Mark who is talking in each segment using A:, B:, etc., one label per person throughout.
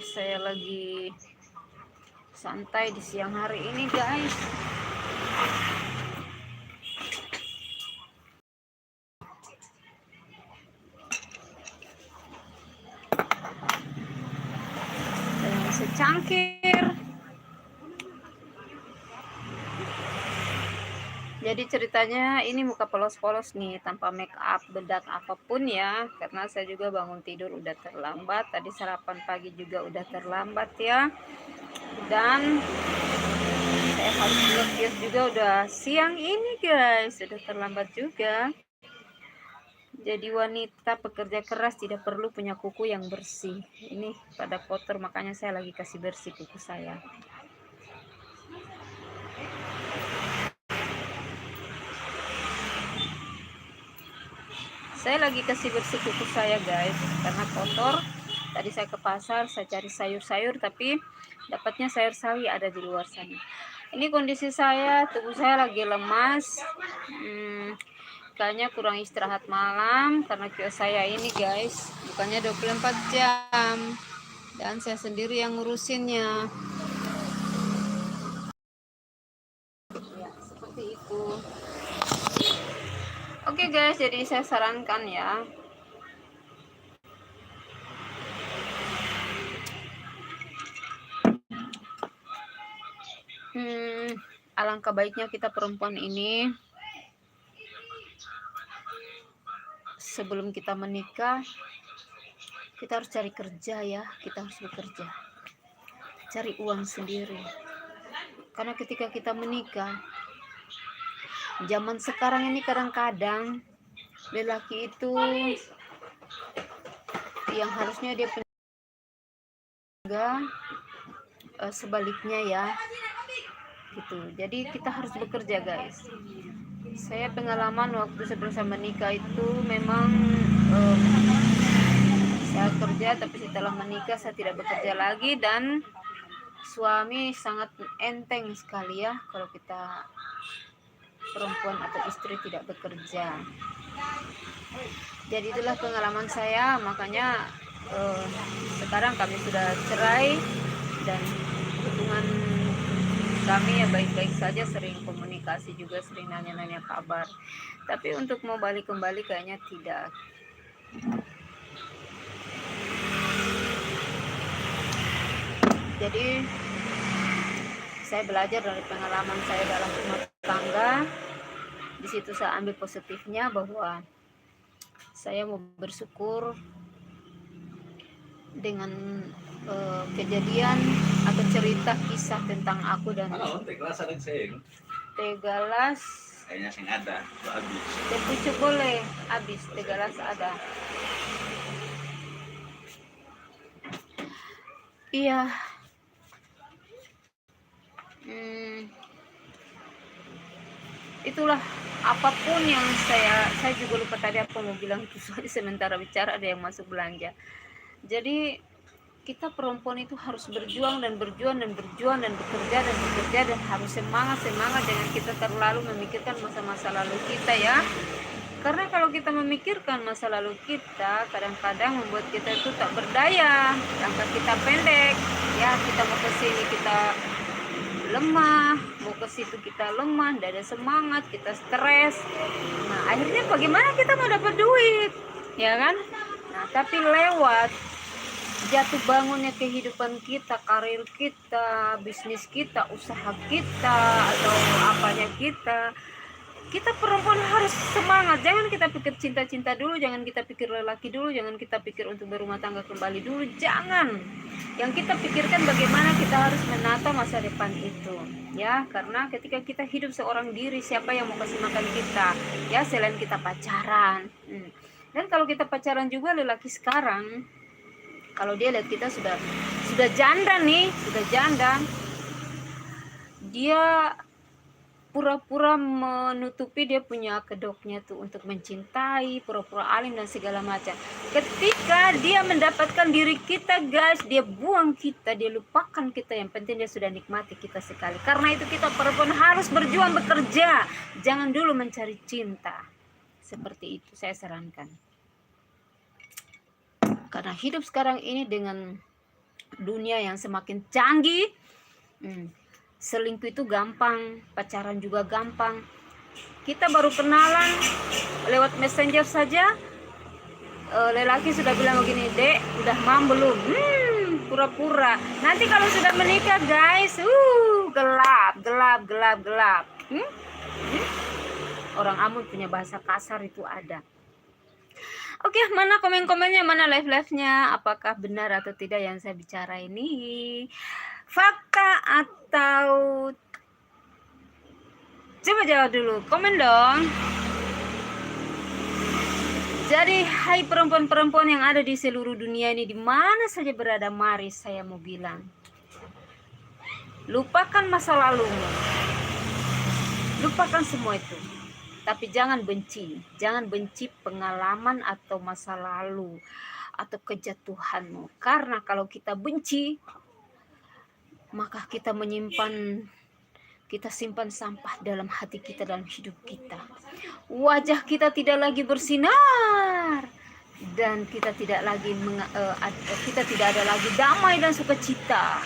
A: Saya lagi santai di siang hari ini, guys. Dengan secangkir. Jadi ceritanya ini muka polos-polos nih, tanpa make up, bedak apapun ya. Karena saya juga bangun tidur udah terlambat. Tadi sarapan pagi juga udah terlambat ya. Dan saya harus nge juga udah siang ini, guys. Sudah terlambat juga. Jadi wanita pekerja keras tidak perlu punya kuku yang bersih. Ini pada kotor, makanya saya lagi kasih bersih kuku saya. Saya lagi kasih bersih kuku saya, guys, karena kotor. Tadi saya ke pasar, saya cari sayur-sayur, tapi dapatnya sayur sawi ada di luar sana. Ini kondisi saya, tubuh saya lagi lemas. Kayaknya kurang istirahat malam, karena kios saya ini, guys, bukannya 24 jam. Dan saya sendiri yang ngurusinnya. Ya, seperti itu. Oke, guys, jadi saya sarankan ya, alangkah baiknya kita perempuan ini sebelum kita menikah, kita harus cari kerja ya, kita harus bekerja, cari uang sendiri. Karena ketika kita menikah, zaman sekarang ini kadang-kadang lelaki itu yang harusnya dia sebaliknya ya, gitu. Jadi kita harus bekerja, guys. Saya pengalaman waktu sebelum saya menikah itu memang saya kerja, tapi setelah menikah saya tidak bekerja lagi, dan suami sangat enteng sekali ya kalau kita perempuan atau istri tidak bekerja. Jadi itulah pengalaman saya, makanya sekarang kami sudah cerai dan hubungan kami ya baik-baik saja, sering komunikasi juga, sering nanya-nanya kabar. Tapi untuk mau balik kembali kayaknya tidak. Jadi saya belajar dari pengalaman saya dalam rumah tangga. Di situ saya ambil positifnya bahwa saya mau bersyukur dengan kejadian atau cerita kisah tentang aku dan Tegalas. Kayaknya sing ada, habis. Tepucuk boleh, habis. Tegalas ada. Iya. Itulah, apapun yang saya juga lupa tadi apa mau bilang itu, sementara bicara ada yang masuk belanja. Jadi kita perempuan itu harus berjuang dan berjuang dan berjuang dan bekerja dan bekerja, dan harus semangat. Jangan kita terlalu memikirkan masa-masa lalu kita ya, karena kalau kita memikirkan masa lalu kita, kadang-kadang membuat kita itu tak berdaya, langkah kita pendek ya. Kita mau ke sini kita lemah, mau ke situ kita lemah, tidak ada semangat, kita stres. Nah akhirnya bagaimana kita mau dapat duit ya kan? Nah tapi lewat jatuh bangunnya kehidupan kita, karir kita, bisnis kita, usaha kita, atau apanya kita perempuan harus semangat. Jangan kita pikir cinta-cinta dulu, jangan kita pikir lelaki dulu, jangan kita pikir untuk berumah tangga kembali dulu, jangan. Yang kita pikirkan bagaimana kita harus menata masa depan itu ya, karena ketika kita hidup seorang diri, siapa yang mau kasih makan kita ya selain kita pacaran. Dan kalau kita pacaran juga, lelaki sekarang kalau dia lihat kita sudah janda nih, dia pura-pura menutupi dia punya kedoknya tuh untuk mencintai, pura-pura alim dan segala macam. Ketika dia mendapatkan diri kita, guys, dia buang kita, dia lupakan kita. Yang penting dia sudah nikmati kita sekali. Karena itu kita perempuan harus berjuang, bekerja, jangan dulu mencari cinta. Seperti itu saya sarankan. Karena hidup sekarang ini dengan dunia yang semakin canggih. Selingkuh itu gampang, pacaran juga gampang. Kita baru kenalan lewat messenger saja, lelaki sudah bilang begini, "Dek, udah mam belum?" Pura-pura. Nanti kalau sudah menikah guys, gelap. Orang Ambon punya bahasa kasar itu ada. Oke, mana komen-komennya, mana live-live-nya? Apakah benar atau tidak yang saya bicara ini? Fakta atau... Coba jawab dulu, komen dong. Jadi, hai perempuan-perempuan yang ada di seluruh dunia ini, di mana saja berada, mari saya mau bilang. Lupakan masa lalumu. Lupakan semua itu. Tapi jangan benci pengalaman atau masa lalu atau kejatuhanmu. Karena kalau kita benci, maka kita simpan sampah dalam hati kita, dalam hidup kita. Wajah kita tidak lagi bersinar dan kita tidak ada lagi damai dan sukacita.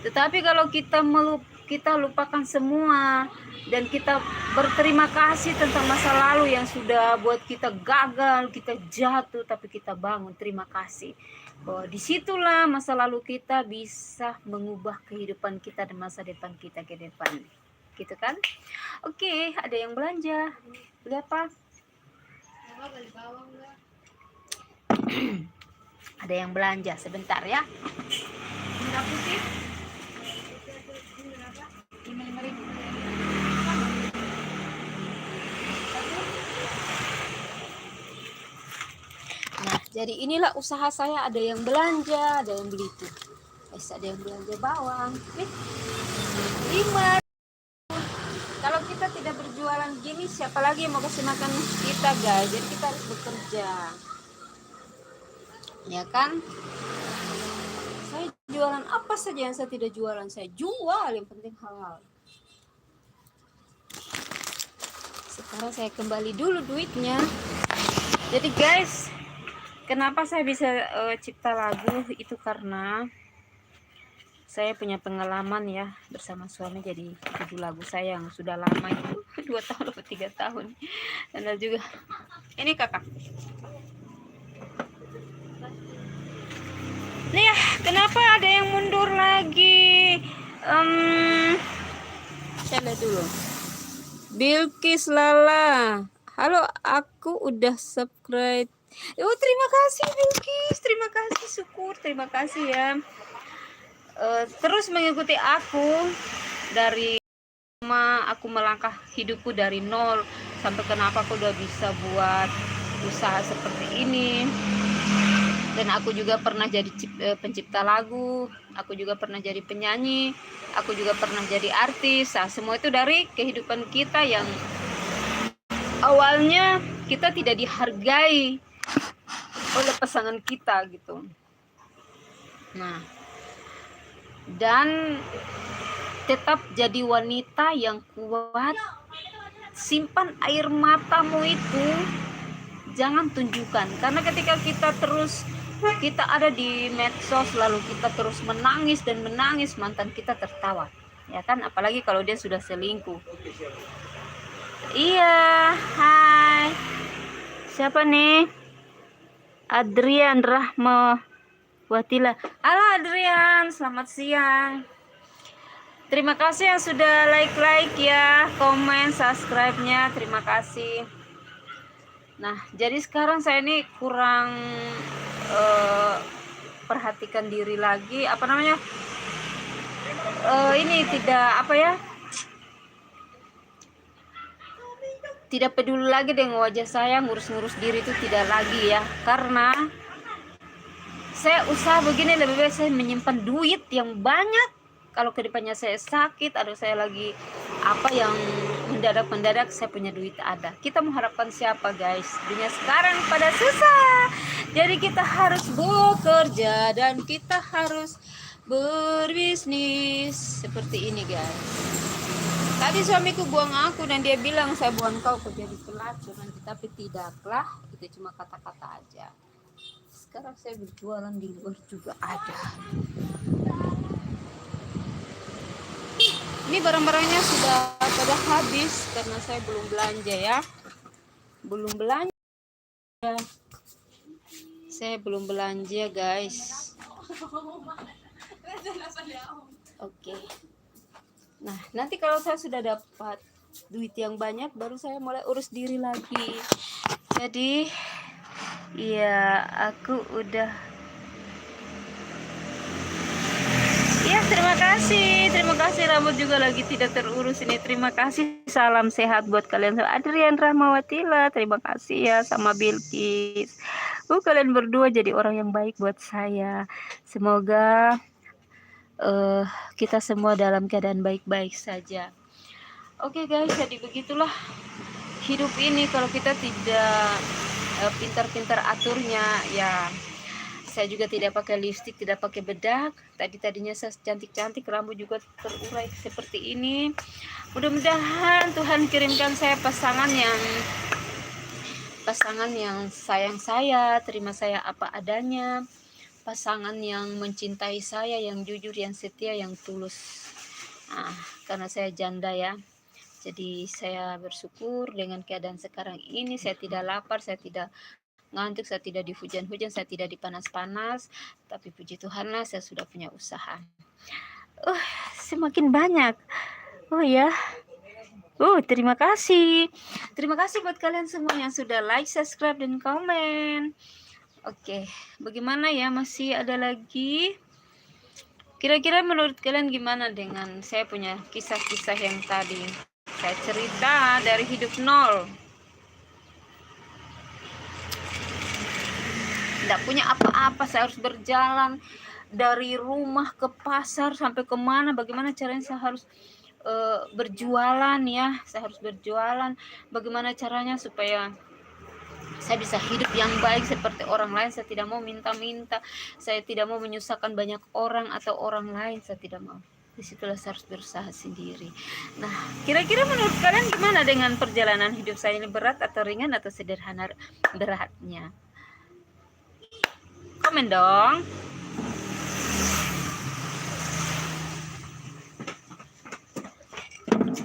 A: Tetapi kalau kita lupakan semua dan kita berterima kasih tentang masa lalu yang sudah buat kita gagal, kita jatuh, tapi kita bangun, terima kasih. Bahwa disitulah masa lalu kita bisa mengubah kehidupan kita dan masa depan kita ke depan. Gitu kan? Oke, ada yang belanja. Beli apa? Ada yang belanja, sebentar ya. Merah putih. Nah, jadi inilah usaha saya. Ada yang belanja, ada yang beli itu. Ada yang belanja bawang. 5. Kalau kita tidak berjualan gini, siapa lagi yang mau kasih makan kita, guys? Jadi kita harus bekerja. Ya kan? Saya jualan apa saja yang saya tidak jualan, saya jual, yang penting halal. Sekarang saya kembali dulu duitnya. Jadi guys, kenapa saya bisa cipta lagu itu karena saya punya pengalaman ya bersama suami. Jadi judul lagu saya yang sudah lama itu 2 tahun atau 3 tahun. Dan juga ini kakak. Nih ya, kenapa ada yang mundur lagi? Saya lihat dulu. Bilkis Lala. Halo, aku udah subscribe. Oh, terima kasih Bilkis, terima kasih, syukur, terima kasih ya. Terus mengikuti aku dari aku melangkah hidupku dari nol sampai kenapa aku udah bisa buat usaha seperti ini. Dan aku juga pernah jadi pencipta lagu, aku juga pernah jadi penyanyi, aku juga pernah jadi artis. Nah, semua itu dari kehidupan kita yang awalnya kita tidak dihargai oleh pasangan kita gitu. Nah, dan tetap jadi wanita yang kuat. Simpan air matamu itu, jangan tunjukkan. Karena ketika kita ada di medsos lalu kita terus menangis dan menangis, mantan kita tertawa, ya kan? Apalagi kalau dia sudah selingkuh. Iya, hai. Siapa nih? Adrian Rahmawatila. Halo Adrian, selamat siang. Terima kasih yang sudah like ya, komen, subscribe-nya, terima kasih. Nah, jadi sekarang saya ini kurang perhatikan diri lagi, ini tidak peduli lagi dengan wajah saya, ngurus-ngurus diri itu tidak lagi ya, karena saya usaha begini lebih baik saya menyimpan duit yang banyak. Kalau kedepannya saya sakit atau saya lagi yang mendadak saya punya duit ada. Kita mengharapkan siapa guys? Dunia sekarang pada susah. Jadi kita harus bekerja dan kita harus berbisnis seperti ini guys. Tadi suamiku buang aku dan dia bilang saya buang kau kerja di pelacur nanti, tapi tidaklah, itu cuma kata-kata aja. sekarang saya berjualan di luar juga ada. Ini barang-barangnya sudah pada habis karena saya belum belanja ya. Belum belanja. Saya belum belanja guys. Oke. Nah, nanti kalau saya sudah dapat duit yang banyak, baru saya mulai urus diri lagi. Jadi, ya aku udah. Ya, terima kasih. Rambut juga lagi tidak terurus ini. Terima kasih. Salam sehat buat kalian. Adrian Rahmawatila, terima kasih ya, sama Bilkis. Kalian berdua jadi orang yang baik buat saya. Semoga kita semua dalam keadaan baik-baik saja. Oke guys, jadi begitulah hidup ini. Kalau kita tidak pintar-pintar aturnya, ya saya juga tidak pakai lipstik, tidak pakai bedak. Tadinya saya cantik-cantik, rambut juga terurai seperti ini. Mudah-mudahan Tuhan kirimkan saya pasangan yang sayang saya, terima saya apa adanya. Pasangan yang mencintai saya, yang jujur, yang setia, yang tulus. Karena saya janda ya. Jadi saya bersyukur dengan keadaan sekarang ini. Saya tidak lapar, saya tidak ngantuk, saya tidak di hujan-hujan, saya tidak di panas-panas, tapi puji Tuhan lah saya sudah punya usaha. Semakin banyak. Oh ya. Terima kasih buat kalian semua yang sudah like, subscribe, dan komen. Oke, bagaimana ya, masih ada lagi? Kira-kira menurut kalian gimana dengan saya punya kisah-kisah yang tadi saya cerita dari hidup nol? Tidak punya apa-apa, saya harus berjalan dari rumah ke pasar sampai kemana, bagaimana caranya saya harus berjualan ya, saya harus berjualan, bagaimana caranya supaya saya bisa hidup yang baik seperti orang lain. Saya tidak mau minta-minta, saya tidak mau menyusahkan banyak orang atau orang lain, saya tidak mau. Disitulah saya harus berusaha sendiri. Nah, kira-kira menurut kalian gimana dengan perjalanan hidup saya ini, berat atau ringan atau sederhana beratnya? Komen dong.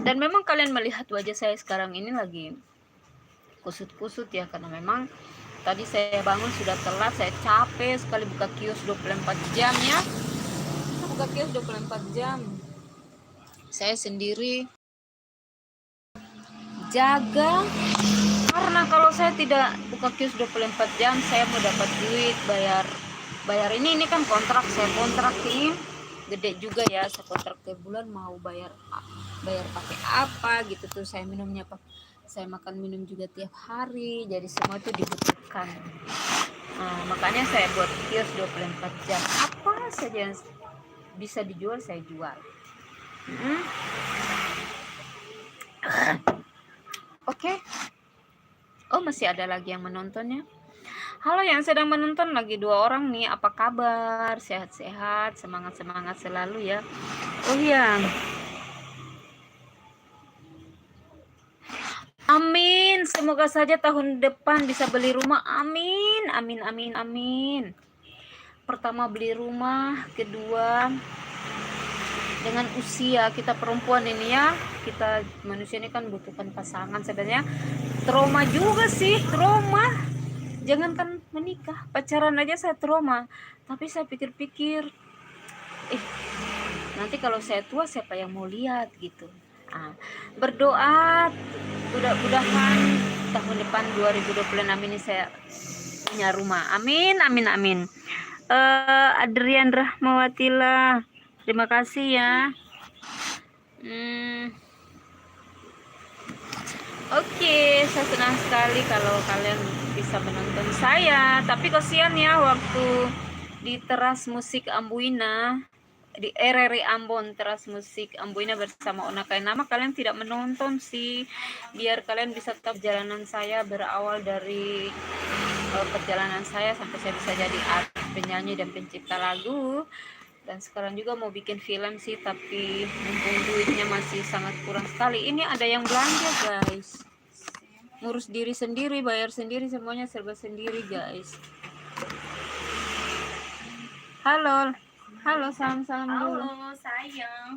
A: Dan memang kalian melihat wajah saya sekarang ini lagi kusut-kusut ya, karena memang tadi saya bangun sudah telat, saya capek sekali buka kios 24 jam ya. Buka kios 24 jam. Saya sendiri jaga, karena kalau saya tidak buka kios 24 jam, saya mau dapat duit bayar ini kan kontrak, saya kontrak ini gede juga ya, saya kontrak tiap bulan, mau bayar pakai apa gitu tuh. Saya minumnya saya makan minum juga tiap hari, jadi semua itu dibutuhkan. Makanya saya buat kios 24 jam, apa saja yang bisa dijual saya jual. Oke. Masih ada lagi yang menontonnya. Halo yang sedang menonton, lagi 2 orang nih, apa kabar? Sehat-sehat, semangat-semangat selalu ya. Amin, semoga saja tahun depan bisa beli rumah. Amin. Pertama beli rumah, kedua dengan usia kita perempuan ini ya, kita manusia ini kan butuhkan pasangan. Sebenarnya trauma juga sih, jangankan menikah, pacaran aja saya trauma. Tapi saya pikir-pikir, nanti kalau saya tua siapa yang mau lihat gitu. Berdoa mudah-mudahan tahun depan 2026 ini saya punya rumah. Amin. Adrian Rahmawatila, terima kasih ya. Oke, saya senang sekali kalau kalian bisa menonton saya. Tapi kasihan ya, waktu di teras musik Ambuina, di RRI Ambon, teras musik Ambuina bersama Onakai Nama, kalian tidak menonton sih. Biar kalian bisa tetap perjalanan saya, berawal dari perjalanan saya sampai saya bisa jadi penyanyi dan pencipta lagu. Dan sekarang juga mau bikin film sih, tapi mumpung duitnya masih sangat kurang sekali. Ini ada yang belanja guys, ngurus diri sendiri, bayar sendiri, semuanya serba sendiri guys. Halo. Halo, salam-salam dulu.
B: Halo,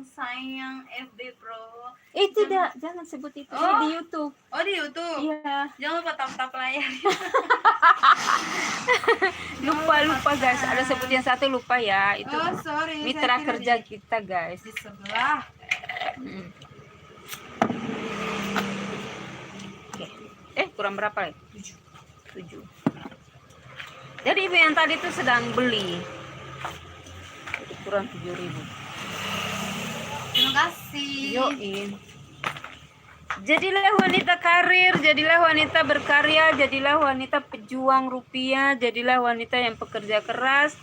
B: sayang FB Bro.
A: Tidak, jangan sebut itu. Ini di YouTube.
B: Oh, di YouTube.
A: Iya.
B: Jangan lupa tap layar.
A: lupa guys, ada sebut yang satu lupa ya. Itu
B: sorry.
A: mitra kerja kita guys.
B: Di sebelah.
A: Oke. Kurang berapa lagi? 7. Jadi ibu yang tadi itu sedang beli. Jadi kurang 7.000.
B: Terima kasih.
A: Yoi. Jadilah wanita karir, jadilah wanita berkarya, jadilah wanita pejuang rupiah, jadilah wanita yang pekerja keras,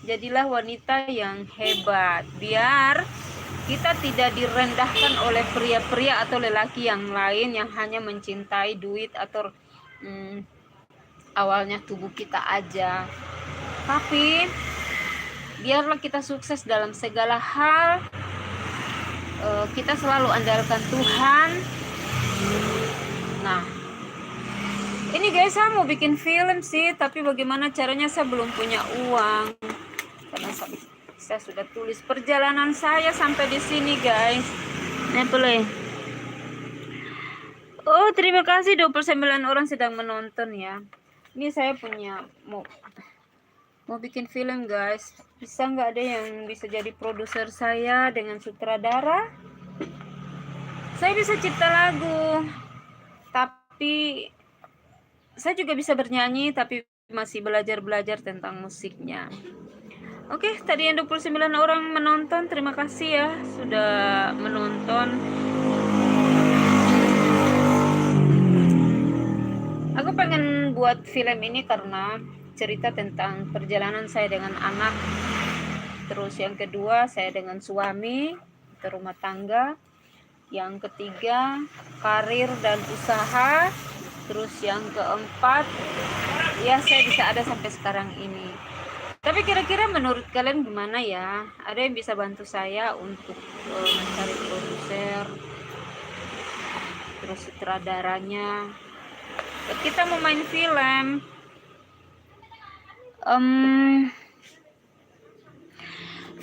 A: jadilah wanita yang hebat. Biar kita tidak direndahkan oleh pria-pria atau lelaki yang lain yang hanya mencintai duit atau awalnya tubuh kita aja. Tapi biarlah kita sukses dalam segala hal. Kita selalu andalkan Tuhan. Nah, ini guys, saya mau bikin film sih, tapi bagaimana caranya saya belum punya uang. Karena saya sudah tulis perjalanan saya sampai di sini guys. Nah, boleh. Oh, terima kasih 29 orang sedang menonton ya. Ini saya punya mau bikin film guys. Bisa nggak ada yang bisa jadi produser saya dengan sutradara? Saya bisa cipta lagu, tapi saya juga bisa bernyanyi, tapi masih belajar tentang musiknya. Oke, tadi yang 29 orang menonton, terima kasih ya sudah menonton. Aku pengen buat film ini karena cerita tentang perjalanan saya dengan anak. Terus yang kedua, saya dengan suami, rumah tangga. Yang ketiga, karir dan usaha. Terus yang keempat, ya saya bisa ada sampai sekarang ini. Tapi kira-kira menurut kalian gimana ya? Ada yang bisa bantu saya untuk mencari produser, terus sutradaranya. Kita mau main film.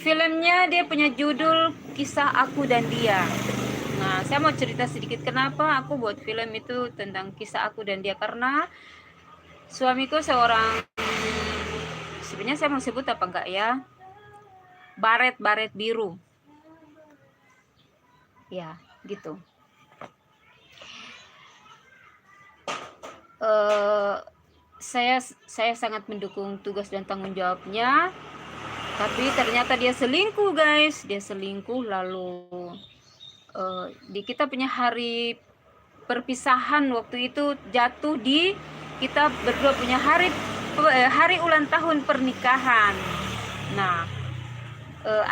A: Filmnya dia punya judul Kisah Aku dan Dia. Nah, saya mau cerita sedikit kenapa aku buat film itu tentang kisah aku dan dia. Karena suamiku seorang, sebenarnya saya mau sebut apa enggak ya, baret biru. Ya, gitu. Saya sangat mendukung tugas dan tanggung jawabnya. Tapi ternyata dia selingkuh guys. Dia selingkuh lalu di kita punya hari perpisahan waktu itu jatuh di kita berdua punya hari ulang tahun pernikahan. Nah,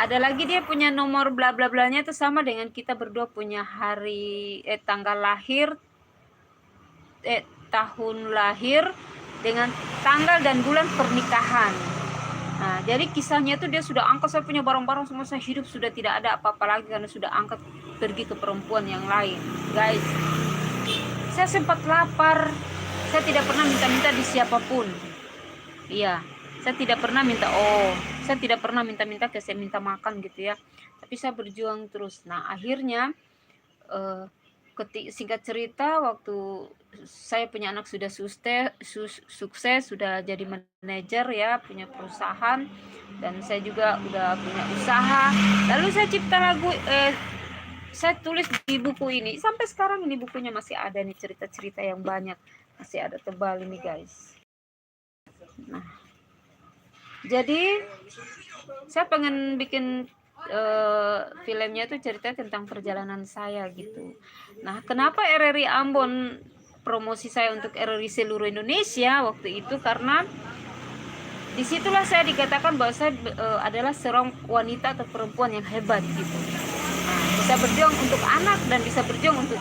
A: ada lagi dia punya nomor bla bla blanya itu sama dengan kita berdua punya hari tanggal lahir tahun lahir dengan tanggal dan bulan pernikahan. Nah, jadi kisahnya itu dia sudah angkat, saya punya barang-barang semua, saya hidup sudah tidak ada apa-apa lagi karena sudah angkat pergi ke perempuan yang lain. Guys, saya sempat lapar, saya tidak pernah minta-minta di siapapun. Iya, saya tidak pernah minta ke saya minta makan gitu ya. Tapi saya berjuang terus. Nah, akhirnya singkat cerita, waktu saya punya anak sudah sukses, sudah jadi manajer ya, punya perusahaan, dan saya juga udah punya usaha. Lalu saya cipta lagu, saya tulis di buku ini. Sampai sekarang ini bukunya masih ada nih, cerita-cerita yang banyak, masih ada tebal ini guys. Nah, jadi saya pengen bikin filmnya itu cerita tentang perjalanan saya gitu. Nah, kenapa RRI Ambon promosi saya untuk RRI seluruh Indonesia waktu itu? Karena disitulah saya dikatakan bahwa saya adalah seorang wanita atau perempuan yang hebat gitu. Nah, bisa berjuang untuk anak dan bisa berjuang untuk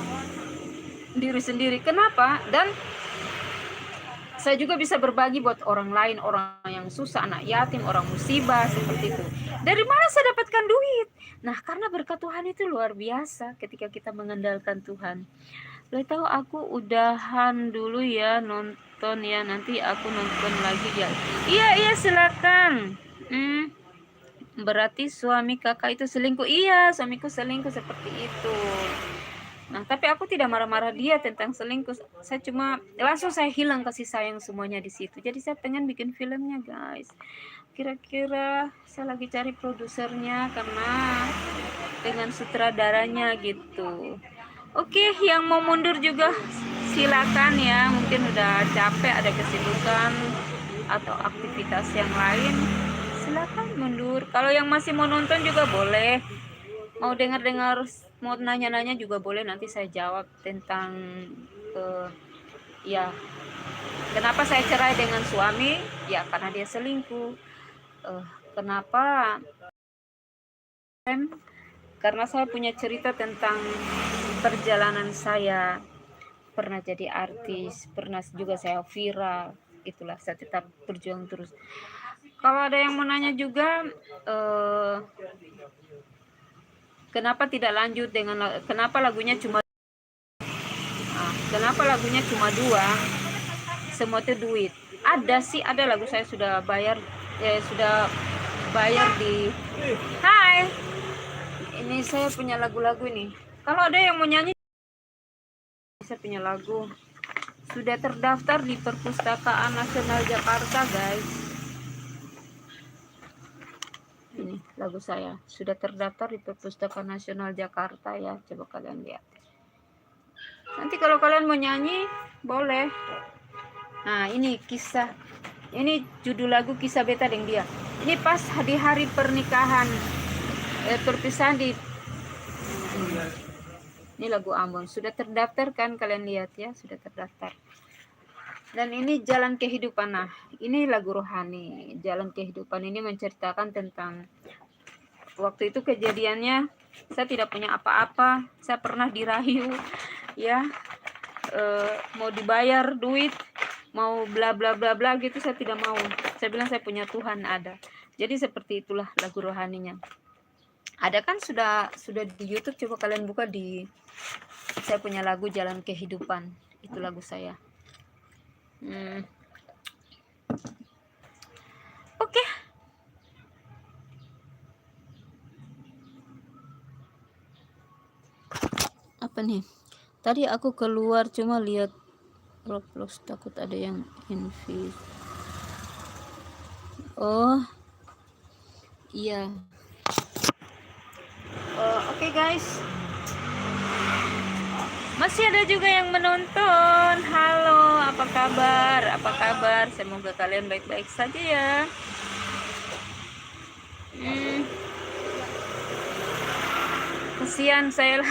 A: diri sendiri. Kenapa? Dan saya juga bisa berbagi buat orang lain, orang yang susah, anak yatim, orang musibah, seperti itu. Dari mana saya dapatkan duit? Nah, karena berkat Tuhan itu luar biasa ketika kita mengandalkan Tuhan. Boleh tahu aku udahan dulu ya nonton ya, nanti aku nonton lagi ya. Iya silakan. berarti suami kakak itu selingkuh. Iya, suamiku selingkuh seperti itu. Nah, tapi aku tidak marah-marah dia tentang selingkuh. Saya cuma langsung saya hilang kasih sayang semuanya di situ. Jadi saya pengen bikin filmnya, guys. Kira-kira saya lagi cari produsernya karena dengan sutradaranya gitu. Oke, yang mau mundur juga silakan ya. Mungkin udah capek, ada kesibukan atau aktivitas yang lain. Silakan mundur. Kalau yang masih mau nonton juga boleh. Mau dengar-dengar, mau nanya-nanya juga boleh. Nanti saya jawab tentang ya kenapa saya cerai dengan suami? Ya karena dia selingkuh. Kenapa? Karena saya punya cerita tentang perjalanan saya, pernah jadi artis, pernah juga saya viral. Itulah, saya tetap berjuang terus. Kalau ada yang mau nanya juga, kenapa tidak lanjut dengan, kenapa lagunya cuma dua, semua itu duit. Ada sih, ada lagu saya sudah bayar, sudah bayar di. Hai, ini saya punya lagu-lagu ini. Kalau ada yang mau nyanyi, saya punya lagu sudah terdaftar di Perpustakaan Nasional Jakarta, guys. Ini lagu saya sudah terdaftar di Perpustakaan Nasional Jakarta ya, coba kalian lihat. Nanti kalau kalian mau nyanyi boleh. Nah, ini kisah, ini judul lagu Kisah Beta dengan Dia. Ini pas di hari pernikahan, perpisahan di. Ini lagu Ambon, sudah terdaftar kan, kalian lihat ya, sudah terdaftar. Dan ini Jalan Kehidupan. Nah, ini lagu rohani. Jalan Kehidupan ini menceritakan tentang waktu itu kejadiannya, saya tidak punya apa-apa, saya pernah dirayu ya, mau dibayar duit, mau bla bla bla bla gitu, saya tidak mau. Saya bilang saya punya Tuhan ada. Jadi seperti itulah lagu rohaninya. Ada kan, sudah di YouTube, coba kalian buka di, saya punya lagu Jalan Kehidupan, itu lagu saya. Oke. Apa nih? Tadi aku keluar cuma lihat Roblox, takut ada yang invite. Oh iya. Oke, guys, masih ada juga yang menonton. Halo, apa kabar? Semoga kalian baik-baik saja ya. Kasihan saya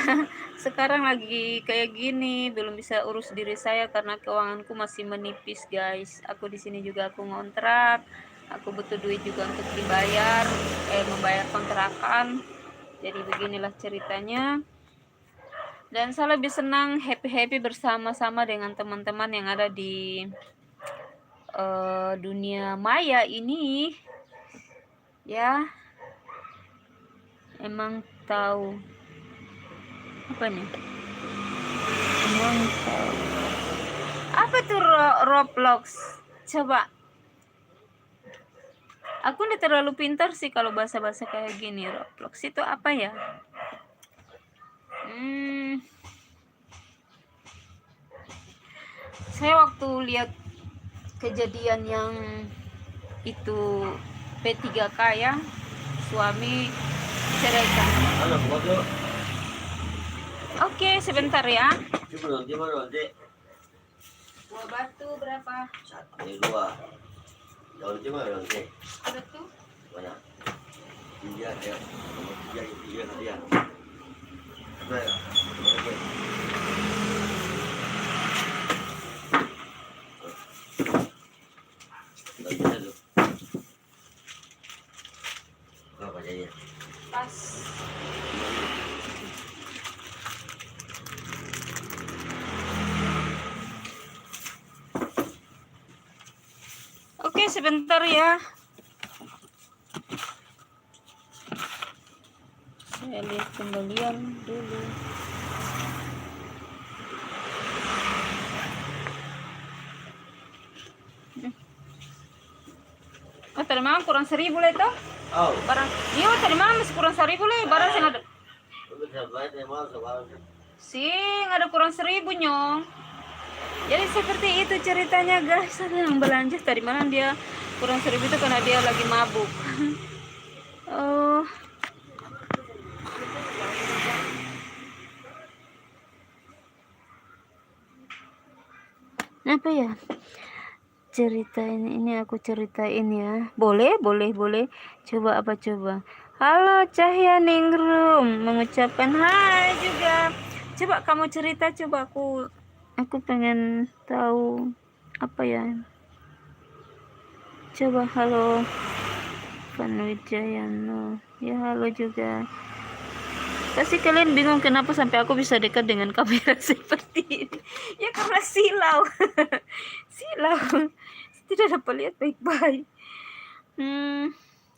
A: sekarang lagi kayak gini, belum bisa urus diri saya karena keuanganku masih menipis, guys. Aku di sini juga aku ngontrak, aku butuh duit juga untuk dibayar, membayar kontrakan. Jadi beginilah ceritanya. Dan saya lebih senang happy bersama-sama dengan teman-teman yang ada di dunia maya ini ya. Emang tahu apa nih? Emang tahu apa tuh Roblox? Coba. Aku udah terlalu pintar sih kalau bahasa-bahasa kayak gini. Roblox itu apa ya? Saya waktu lihat kejadian yang itu P3K ya, suami ceraikan. Oke, sebentar ya. Buah batu berapa?
C: Dua. Daun gimana dong?
A: Ada tuh.
C: Banyak. Tiga ya. Tiga dia. Apa ya? Apa jadinya?
A: Pas. Oke, sebentar ya. Saya lihat kembalian dulu. Oh, terima kurang 1.000 lah itu.
C: Oh,
A: Barang, iya tadi malam masih kurang 1.000 le, barang sing ada.
C: untuk sampai tema soal
A: Sing ada kurang 1.000 nyong. Jadi seperti itu ceritanya guys. Ada yang belanja tadi malam dia kurang 1.000 itu karena dia lagi mabuk. Oh, apa ya? Ceritain ini aku ceritain ya. Boleh. Coba apa coba? Halo Cahya Ningrum, mengucapkan hai juga. Coba kamu cerita, coba aku pengen tahu apa ya. Coba halo Panwijayano. Ya halo juga. Pasti kalian bingung kenapa sampai aku bisa dekat dengan kamera seperti ini. Ya karena silau. Silau. Tidak dapat lihat baik-baik.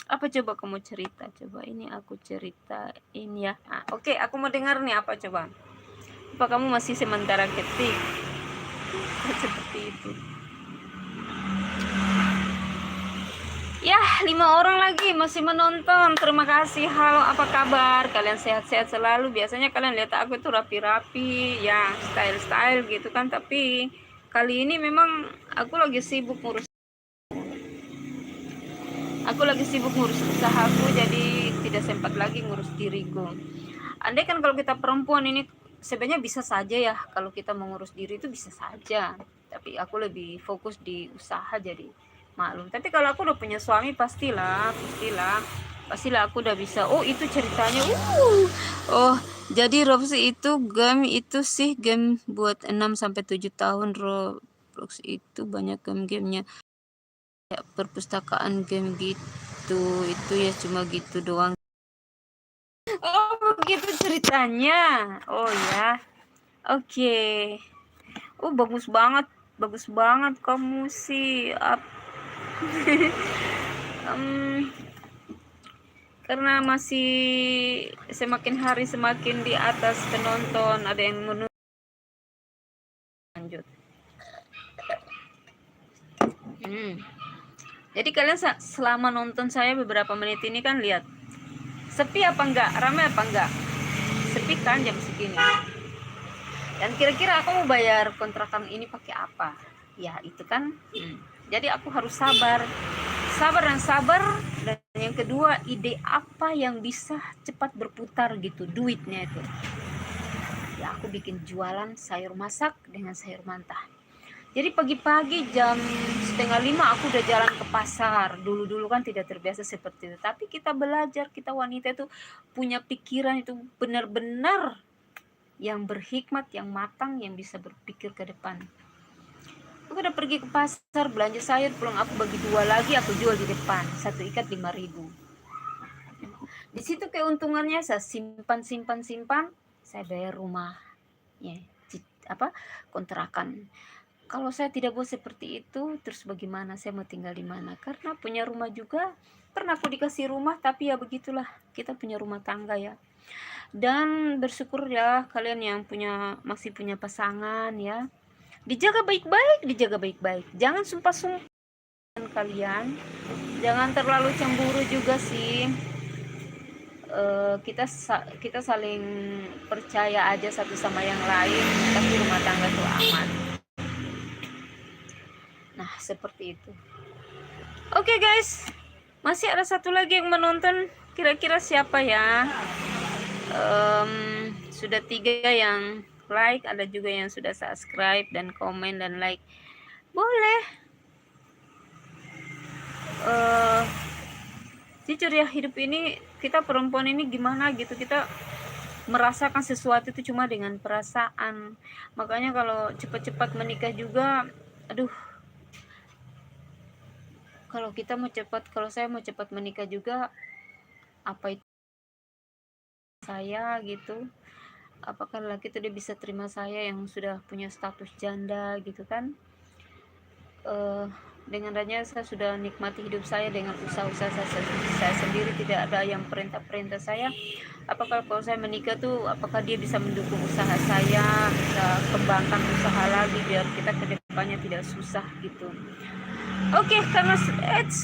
A: Apa coba kamu cerita? Coba ini aku ceritain ya. Oke, aku mau dengar nih apa coba. Apa kamu masih sementara ketik? Seperti itu. Ya, 5 orang lagi masih menonton. Terima kasih. Halo, apa kabar? Kalian sehat-sehat selalu. Biasanya kalian lihat aku itu rapi-rapi, ya, style-style gitu kan. Tapi kali ini memang aku lagi sibuk ngurus usahaku, jadi tidak sempat lagi ngurus diriku. Andai kan kalau kita perempuan ini sebenarnya bisa saja ya, kalau kita mengurus diri itu bisa saja. Tapi aku lebih fokus di usaha, jadi maklum. Tapi kalau aku udah punya suami pastilah aku udah bisa. Oh, itu ceritanya. Oh, jadi Roblox itu game buat 6 sampai 7 tahun. Roblox itu banyak game-gamenya. Ya, perpustakaan game gitu. Itu ya cuma gitu doang. Oh, begitu ceritanya. Oh ya. Oke. Oh, bagus banget kamu sih. Karena masih semakin hari semakin di atas penonton, ada yang menurut. Lanjut. Jadi kalian selama nonton saya beberapa menit ini kan lihat sepi apa enggak, ramai apa enggak? Sepi kan jam segini. Dan kira-kira aku mau bayar kontrakan ini pakai apa? Ya itu kan. Jadi aku harus sabar. Dan yang kedua, ide apa yang bisa cepat berputar gitu, duitnya itu. Ya aku bikin jualan sayur masak dengan sayur mentah. Jadi pagi-pagi jam 4:30 aku udah jalan ke pasar. Dulu kan tidak terbiasa seperti itu. Tapi kita belajar, kita wanita itu punya pikiran itu benar-benar yang berhikmat, yang matang, yang bisa berpikir ke depan. Aku udah pergi ke pasar, belanja sayur, pulang aku bagi 2 lagi, aku jual di depan. 1 ikat 5.000. Di situ keuntungannya saya simpan, saya bayar rumah. Ya, kontrakan. Kalau saya tidak buat seperti itu, terus bagaimana saya mau tinggal di mana? Karena punya rumah juga, pernah aku dikasih rumah, tapi ya begitulah, kita punya rumah tangga ya. Dan bersyukur ya kalian yang masih punya pasangan ya. Dijaga baik-baik. Jangan sumpah-sumpah kalian. Jangan terlalu cemburu juga sih. Kita saling percaya aja satu sama yang lain, tapi rumah tangga itu aman. Nah, seperti itu. Oke, guys. Masih ada satu lagi yang menonton. Kira-kira siapa ya? Sudah 3 yang like, ada juga yang sudah subscribe dan komen dan like. Boleh. Jujur ya, hidup ini kita perempuan ini gimana gitu, kita merasakan sesuatu itu cuma dengan perasaan. Makanya kalau cepat-cepat menikah juga, aduh, kalau saya mau cepat menikah juga, apa itu saya gitu, apakah laki itu dia bisa terima saya yang sudah punya status janda gitu kan. Dengan adanya saya sudah nikmati hidup saya dengan usaha-usaha saya sendiri, tidak ada yang perintah saya. Apakah kalau saya menikah tuh, apakah dia bisa mendukung usaha saya, bisa kembangkan usaha lagi biar kita ke depannya tidak susah gitu. Oke, karena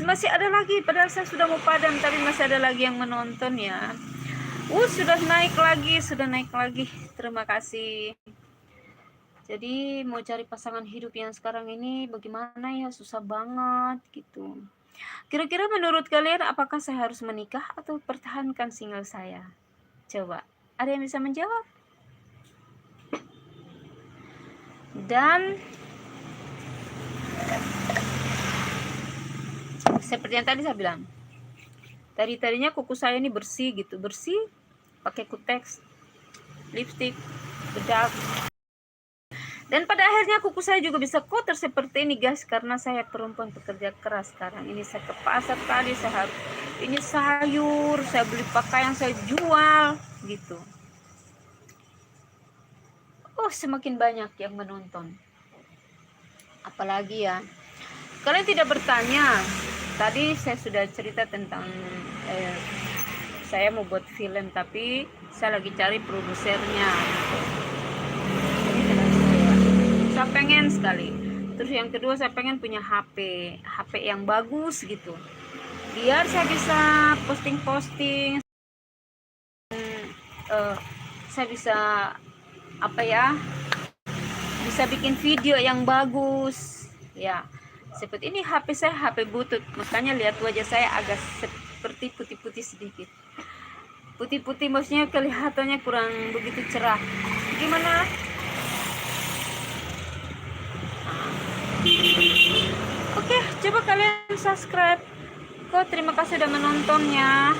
A: masih ada lagi, padahal saya sudah mau padam, tapi masih ada lagi yang menonton ya. Sudah naik lagi. Terima kasih. Jadi mau cari pasangan hidup yang sekarang ini bagaimana ya, susah banget gitu. Kira-kira menurut kalian apakah saya harus menikah atau pertahankan single saya? Coba, ada yang bisa menjawab? Dan seperti yang tadi saya bilang, tadinya kuku saya ini bersih gitu, bersih, pakai kutex, lipstick, bedak. Dan pada akhirnya kuku saya juga bisa kotor seperti ini guys, karena saya perempuan pekerja keras. Sekarang ini saya ke pasar tadi, saya harus ini sayur, saya beli pakaian, saya jual gitu. Semakin banyak yang menonton. Apalagi ya, kalian tidak bertanya. Tadi saya sudah cerita tentang saya mau buat film, tapi saya lagi cari produsernya. Saya pengen sekali. Terus yang kedua, saya pengen punya HP yang bagus gitu, biar saya bisa posting. Saya bisa bisa bikin video yang bagus ya. Seperti ini HP saya, HP butut, makanya lihat wajah saya agak seperti putih-putih sedikit. Putih-putih maksudnya kelihatannya kurang begitu cerah. Gimana? Oke, coba kalian subscribe. Terima kasih sudah menontonnya.